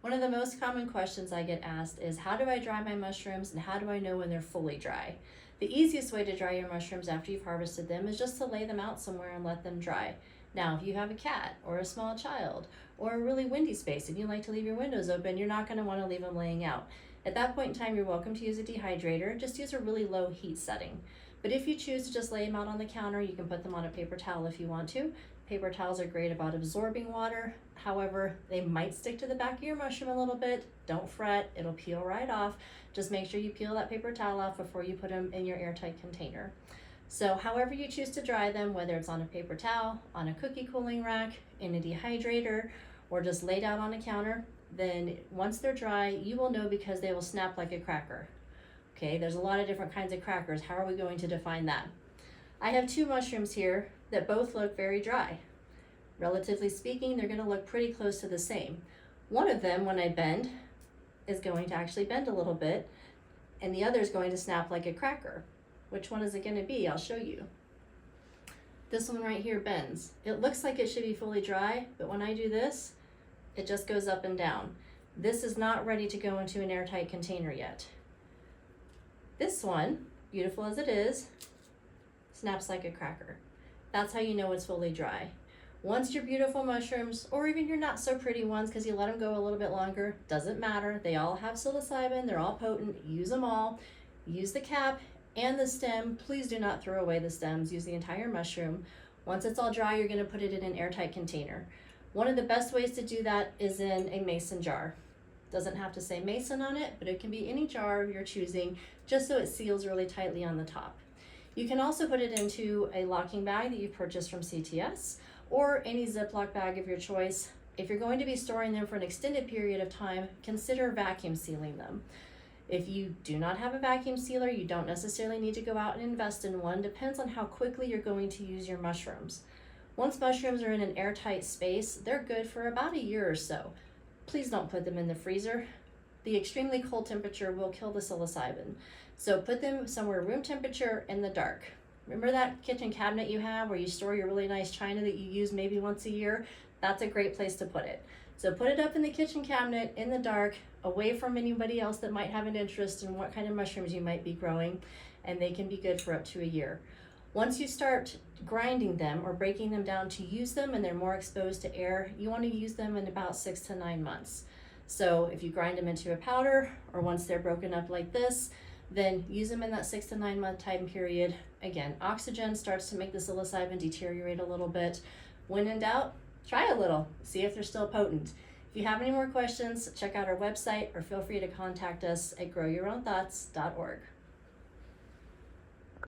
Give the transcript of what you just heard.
One of the most common questions I get asked is, how do I dry my mushrooms and how do I know when they're fully dry? The easiest way to dry your mushrooms after you've harvested them is just to lay them out somewhere and let them dry. Now, if you have a cat or a small child or a really windy space and you like to leave your windows open, you're not going to want to leave them laying out. At that point in time, you're welcome to use a dehydrator. Just use a really low heat setting. But if you choose to just lay them out on the counter, you can put them on a paper towel if you want to. Paper towels are great about absorbing water. However, they might stick to the back of your mushroom a little bit. Don't fret, it'll peel right off. Just make sure you peel that paper towel off before you put them in your airtight container. So however you choose to dry them, whether it's on a paper towel, on a cookie cooling rack, in a dehydrator, or just laid out on a counter, then once they're dry, you will know because they will snap like a cracker. Okay, there's a lot of different kinds of crackers. How are we going to define that? I have two mushrooms here that both look very dry. Relatively speaking, they're going to look pretty close to the same. One of them, when I bend, is going to actually bend a little bit, and the other is going to snap like a cracker. Which one is it going to be? I'll show you. This one right here bends. It looks like it should be fully dry, but when I do this, it just goes up and down. This is not ready to go into an airtight container yet. This one, beautiful as it is, snaps like a cracker. That's how you know it's fully dry. Once your beautiful mushrooms, or even your not so pretty ones because you let them go a little bit longer, doesn't matter. They all have psilocybin, they're all potent. Use them all. Use the cap and the stem. Please do not throw away the stems. Use the entire mushroom. Once it's all dry, you're going to put it in an airtight container. One of the best ways to do that is in a mason jar. Doesn't have to say mason on it, but it can be any jar of your choosing, just so it seals really tightly on the top. You can also put it into a locking bag that you've purchased from CTS, or any Ziploc bag of your choice. If you're going to be storing them for an extended period of time, consider vacuum sealing them. If you do not have a vacuum sealer, you don't necessarily need to go out and invest in one. Depends on how quickly you're going to use your mushrooms. Once mushrooms are in an airtight space, they're good for about a year or so. Please don't put them in the freezer. The extremely cold temperature will kill the psilocybin. So put them somewhere room temperature in the dark. Remember that kitchen cabinet you have where you store your really nice china that you use maybe once a year? That's a great place to put it. So put it up in the kitchen cabinet in the dark, away from anybody else that might have an interest in what kind of mushrooms you might be growing, and they can be good for up to a year. Once you start grinding them or breaking them down to use them and they're more exposed to air, you want to use them in about 6 to 9 months. So if you grind them into a powder, or once they're broken up like this, then use them in that 6 to 9 month time period. Again, oxygen starts to make the psilocybin deteriorate a little bit. When in doubt, try a little, see if they're still potent. If you have any more questions, check out our website or feel free to contact us at growyourownthoughts.org.